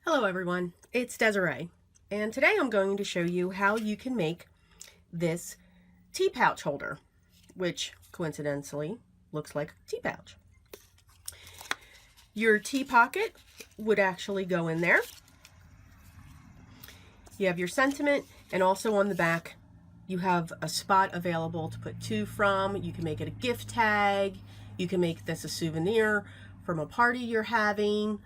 Hello everyone, it's Desiree, and today I'm going to show you how you can make this tea pouch holder, which coincidentally looks like a tea pouch. Your tea pocket would actually go in there. You have your sentiment, and also on the back you have a spot available to put to from. You can make it a gift tag, you can make this a souvenir from a party you're having,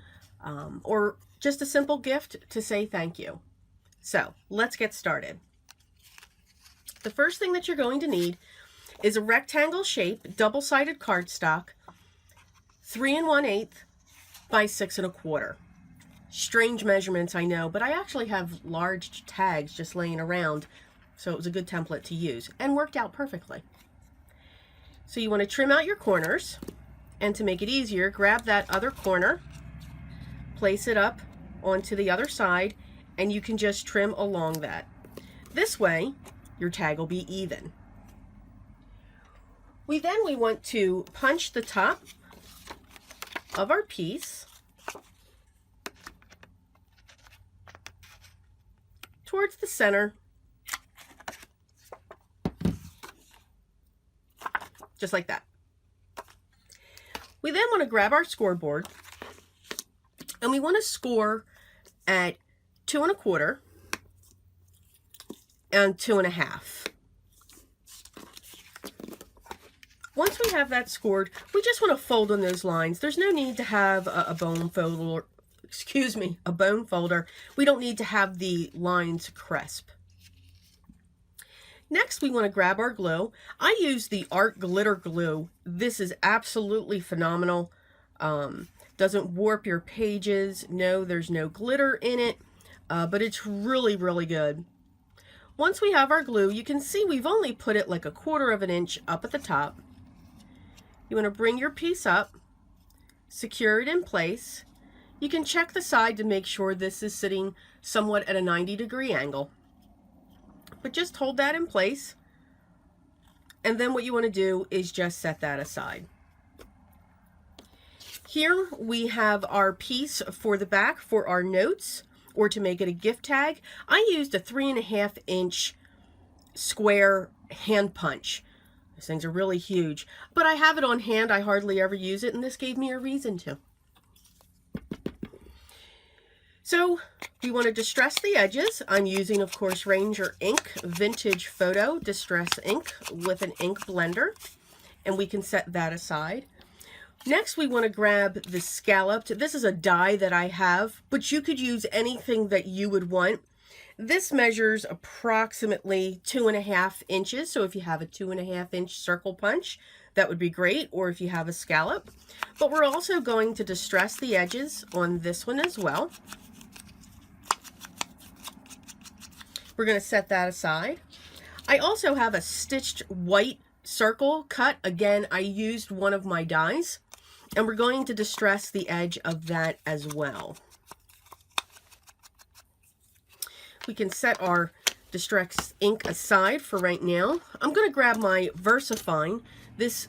or just a simple gift to say thank you. So let's get started. The first thing that you're going to need is a rectangle shape, double-sided cardstock, 3 1/8 by 6 1/4. Strange measurements, I know, but I actually have large tags just laying around, so it was a good template to use and worked out perfectly. So you want to trim out your corners, and to make it easier, grab that other corner, place it up onto the other side, and you can just trim along that. This way your tag will be even. We want to punch the top of our piece towards the center, just like that. We then want to grab our scoreboard, and we want to score at 2 1/4 and 2 1/2. Once we have that scored, we just want to fold on those lines. There's no need to have a bone folder, a bone folder. We don't need to have the lines crisp. Next, we want to grab our glue. I use the Art Glitter Glue. This is absolutely phenomenal. Doesn't warp your pages. No, there's no glitter in it, but it's really, really good. Once we have our glue, you can see we've only put it like 1/4 of an inch up at the top. You want to bring your piece up, secure it in place. You can check the side to make sure this is sitting somewhat at a 90-degree angle. But just hold that in place, and then what you want to do is just set that aside. Here we have our piece for the back for our notes, or to make it a gift tag. I used a 3 1/2 inch square hand punch. These things are really huge, but I have it on hand. I hardly ever use it, and this gave me a reason to. So we want to distress the edges. I'm using, of course, Ranger ink, Vintage Photo Distress ink with an ink blender, and we can set that aside. Next, we want to grab the scalloped. This is a die that I have, but you could use anything that you would want. This measures approximately 2 1/2 inches, so if you have a 2 1/2 inch circle punch, that would be great, or if you have a scallop. But we're also going to distress the edges on this one as well. We're going to set that aside. I also have a stitched white circle cut. Again, I used one of my dies, and we're going to distress the edge of that as well. We can set our distress ink aside for right now. I'm going to grab my VersaFine. This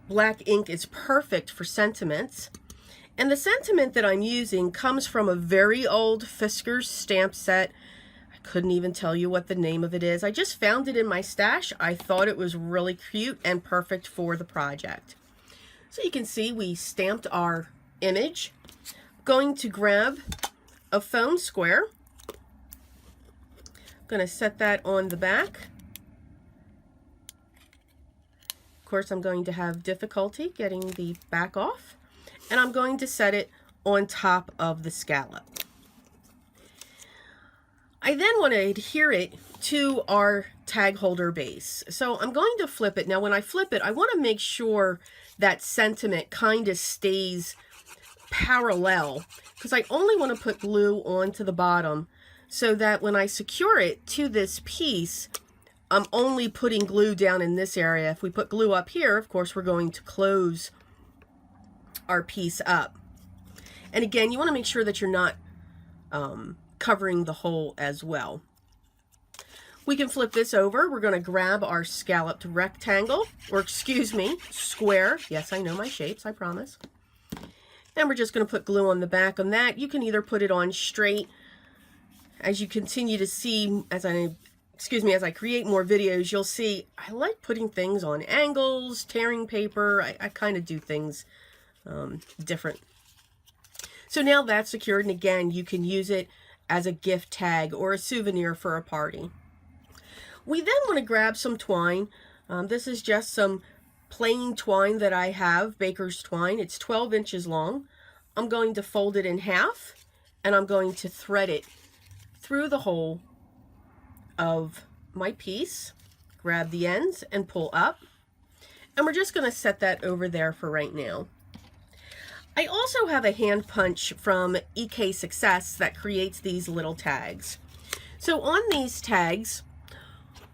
black ink is perfect for sentiments. And the sentiment that I'm using comes from a very old Fiskars stamp set. Couldn't even tell you what the name of it is. I just found it in my stash. I thought it was really cute and perfect for the project. So you can see we stamped our image. Going to grab a foam square. Going to set that on the back. Of course, I'm going to have difficulty getting the back off. And I'm going to set it on top of the scallop. I then want to adhere it to our tag holder base. So I'm going to flip it. Now when I flip it, I want to make sure that sentiment kind of stays parallel, because I only want to put glue onto the bottom so that when I secure it to this piece, I'm only putting glue down in this area. If we put glue up here, of course, we're going to close our piece up. And again, you want to make sure that you're not covering the hole as well. We can flip this over. We're going to grab our scalloped rectangle, or excuse me, square. Yes, I know my shapes, I promise. And we're just going to put glue on the back on that. You can either put it on straight. As you continue to see, as I create more videos, you'll see I like putting things on angles, tearing paper. I kind of do things different. So now that's secured, and again, you can use it as a gift tag or a souvenir for a party. We then want to grab some twine. This is just some plain twine that I have, baker's twine. It's 12 inches long. I'm going to fold it in half, and I'm going to thread it through the hole of my piece. Grab the ends and pull up. And we're just going to set that over there for right now. I also have a hand punch from EK Success that creates these little tags. So on these tags,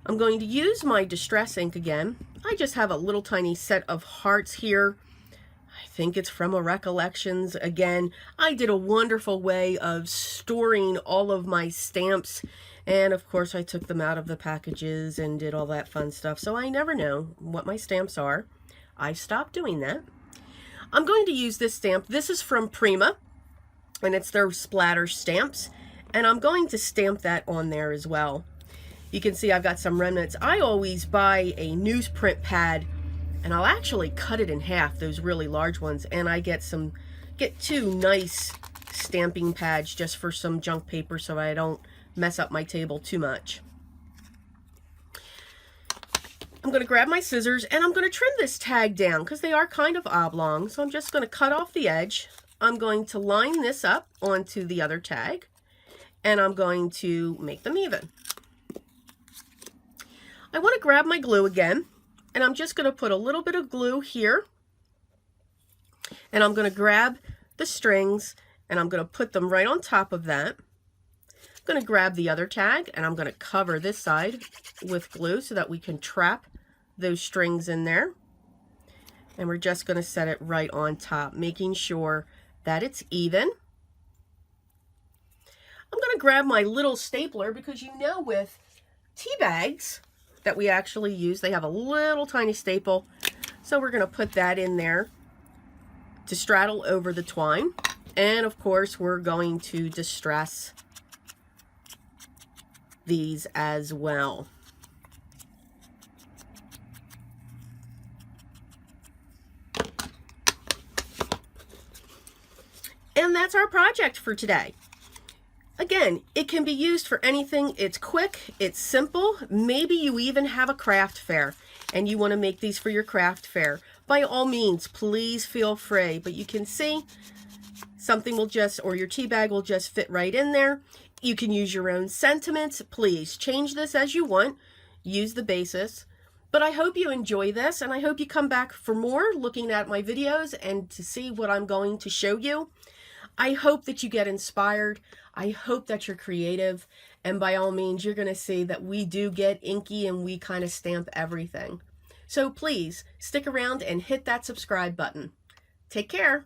I'm going to use my distress ink again. I just have a little tiny set of hearts here. I think it's from a Recollections. Again, I did a wonderful way of storing all of my stamps. And of course, I took them out of the packages and did all that fun stuff. So I never know what my stamps are. I stopped doing that. I'm going to use this stamp. This is from Prima, and it's their splatter stamps. And I'm going to stamp that on there as well. You can see I've got some remnants. I always buy a newsprint pad, and I'll actually cut it in half, those really large ones, and I get two nice stamping pads just for some junk paper so I don't mess up my table too much. I'm going to grab my scissors, and I'm going to trim this tag down because they are kind of oblong. So I'm just going to cut off the edge. I'm going to line this up onto the other tag, and I'm going to make them even. I want to grab my glue again, and I'm just going to put a little bit of glue here, and I'm going to grab the strings, and I'm going to put them right on top of that. I'm going to grab the other tag, and I'm going to cover this side with glue so that we can trap those strings in there. And we're just going to set it right on top, making sure that it's even. I'm going to grab my little stapler because you know with tea bags that we actually use, they have a little tiny staple. So we're going to put that in there to straddle over the twine. And of course, we're going to distress these as well. And that's our project for today. Again, it can be used for anything. It's quick, it's simple. Maybe you even have a craft fair and you want to make these for your craft fair. By all means, please feel free. But you can see something will just, or your tea bag will just fit right in there. You can use your own sentiments. Please change this as you want. Use the basis. But I hope you enjoy this, and I hope you come back for more looking at my videos and to see what I'm going to show you. I hope that you get inspired. I hope that you're creative. And by all means, you're going to see that we do get inky and we kind of stamp everything. So please stick around and hit that subscribe button. Take care.